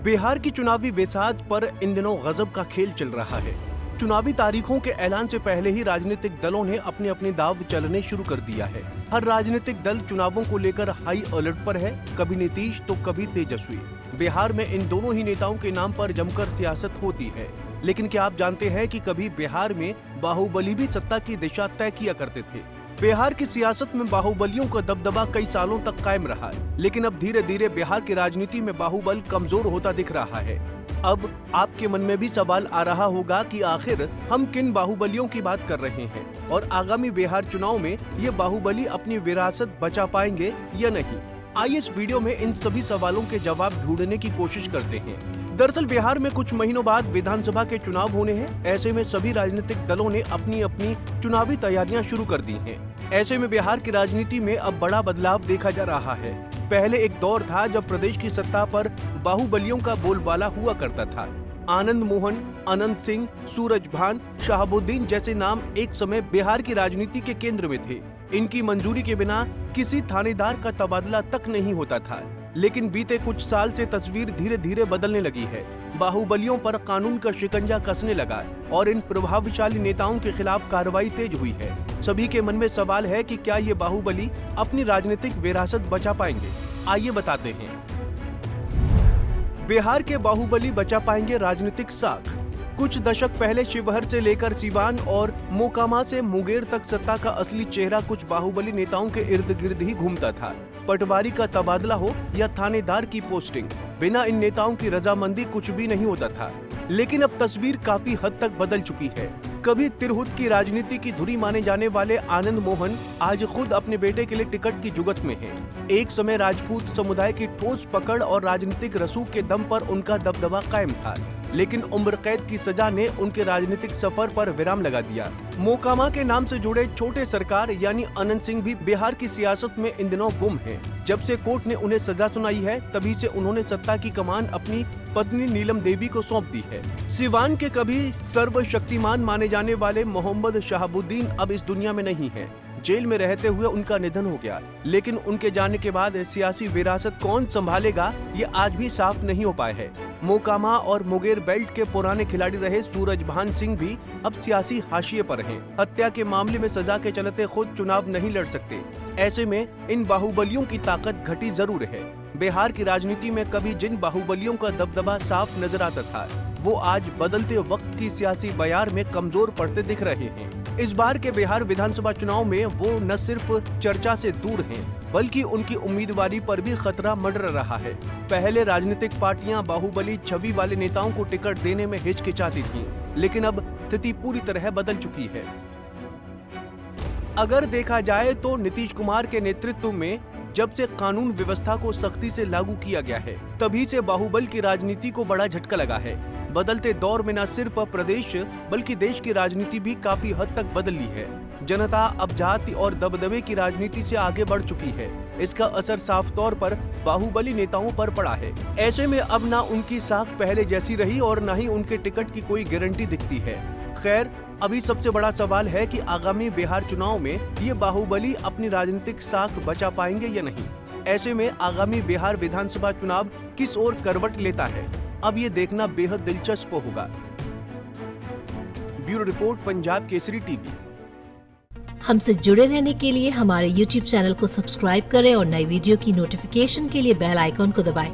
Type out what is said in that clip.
बिहार की चुनावी बेसात पर इन दिनों गजब का खेल चल रहा है। चुनावी तारीखों के ऐलान से पहले ही राजनीतिक दलों ने अपने अपने दाव चलने शुरू कर दिया है। हर राजनीतिक दल चुनावों को लेकर हाई अलर्ट पर है, कभी नीतीश तो कभी तेजस्वी। बिहार में इन दोनों ही नेताओं के नाम पर जमकर सियासत होती है। लेकिन क्या आप जानते हैं कि कभी बिहार में बाहुबली भी सत्ता की दिशा तय किया करते थे। बिहार की सियासत में बाहुबलियों का दबदबा कई सालों तक कायम रहा, लेकिन अब धीरे धीरे बिहार की राजनीति में बाहुबल कमजोर होता दिख रहा है। अब आपके मन में भी सवाल आ रहा होगा कि आखिर हम किन बाहुबलियों की बात कर रहे हैं और आगामी बिहार चुनाव में ये बाहुबली अपनी विरासत बचा पाएंगे या नहीं। आइए इस वीडियो में इन सभी सवालों के जवाब ढूंढने की कोशिश करते हैं। दरअसल बिहार में कुछ महीनों बाद विधानसभा के चुनाव होने हैं। ऐसे में सभी राजनीतिक दलों ने अपनी अपनी चुनावी तैयारियां शुरू कर दी हैं। ऐसे में बिहार की राजनीति में अब बड़ा बदलाव देखा जा रहा है। पहले एक दौर था जब प्रदेश की सत्ता पर बाहुबलियों का बोलबाला हुआ करता था। आनंद मोहन, अनंत सिंह, सूरजभान, शहाबुद्दीन जैसे नाम एक समय बिहार की राजनीति के केंद्र में थे। इनकी मंजूरी के बिना किसी थानेदार का तबादला तक नहीं होता था। लेकिन बीते कुछ साल से तस्वीर धीरे धीरे बदलने लगी है। बाहुबलियों पर कानून का शिकंजा कसने लगा और इन प्रभावशाली नेताओं के खिलाफ कार्रवाई तेज हुई है। सभी के मन में सवाल है कि क्या ये बाहुबली अपनी राजनीतिक विरासत बचा पाएंगे। आइए बताते हैं। बिहार के बाहुबली बचा पाएंगे राजनीतिक साख। कुछ दशक पहले शिवहर से लेकर सीवान और मोकामा से मुंगेर तक सत्ता का असली चेहरा कुछ बाहुबली नेताओं के इर्द गिर्द ही घूमता था। पटवारी का तबादला हो या थानेदार की पोस्टिंग, बिना इन नेताओं की रजामंदी कुछ भी नहीं होता था। लेकिन अब तस्वीर काफी हद तक बदल चुकी है। कभी तिरहुत की राजनीति की धुरी माने जाने वाले आनंद मोहन आज खुद अपने बेटे के लिए टिकट की जुगत में हैं। एक समय राजपूत समुदाय की ठोस पकड़ और राजनीतिक रसूख के दम पर उनका दबदबा कायम था, लेकिन उम्र कैद की सजा ने उनके राजनीतिक सफर पर विराम लगा दिया। मोकामा के नाम से जुड़े छोटे सरकार यानी अनंत सिंह भी बिहार की सियासत में इन दिनों गुम हैं। जब से कोर्ट ने उन्हें सजा सुनाई है, तभी से उन्होंने सत्ता की कमान अपनी पत्नी नीलम देवी को सौंप दी है। सिवान के कभी सर्वशक्तिमान माने जाने वाले मोहम्मद शहाबुद्दीन अब इस दुनिया में नहीं है। जेल में रहते हुए उनका निधन हो गया, लेकिन उनके जाने के बाद सियासी विरासत कौन संभालेगा ये आज भी साफ नहीं हो पाया है। मोकामा और मुंगेर बेल्ट के पुराने खिलाड़ी रहे सूरजभान सिंह भी अब सियासी हाशिए पर हैं। हत्या के मामले में सजा के चलते खुद चुनाव नहीं लड़ सकते। ऐसे में इन बाहुबलियों की ताकत घटी जरूर है। बिहार की राजनीति में कभी जिन बाहुबलियों का दबदबा साफ नजर आता था, वो आज बदलते वक्त की सियासी बयार में कमजोर पड़ते दिख रहे हैं। इस बार के बिहार विधानसभा चुनाव में वो न सिर्फ चर्चा से दूर हैं, बल्कि उनकी उम्मीदवारी पर भी खतरा मंडरा रहा है। पहले राजनीतिक पार्टियां बाहुबली छवि वाले नेताओं को टिकट देने में हिचकिचाती थीं, लेकिन अब स्थिति पूरी तरह बदल चुकी है। अगर देखा जाए तो नीतीश कुमार के नेतृत्व में जब से कानून व्यवस्था को सख्ती से लागू किया गया है, तभी से बाहुबल की राजनीति को बड़ा झटका लगा है। बदलते दौर में न सिर्फ प्रदेश बल्कि देश की राजनीति भी काफी हद तक बदल ली है। जनता अब जाति और दबदबे की राजनीति से आगे बढ़ चुकी है। इसका असर साफ तौर पर बाहुबली नेताओं पर पड़ा है। ऐसे में अब ना उनकी साख पहले जैसी रही और न ही उनके टिकट की कोई गारंटी दिखती है। खैर, अभी सबसे बड़ा सवाल है कि आगामी बिहार चुनाव में ये बाहुबली अपनी राजनीतिक साख बचा पाएंगे या नहीं। ऐसे में आगामी बिहार विधानसभा चुनाव किस ओर करवट लेता है, अब ये देखना बेहद दिलचस्प होगा। Bureau report, Punjab Kesari TV. हमसे जुड़े रहने के लिए हमारे YouTube चैनल को सब्सक्राइब करें और नई वीडियो की नोटिफिकेशन के लिए बेल आइकॉन को दबाएं।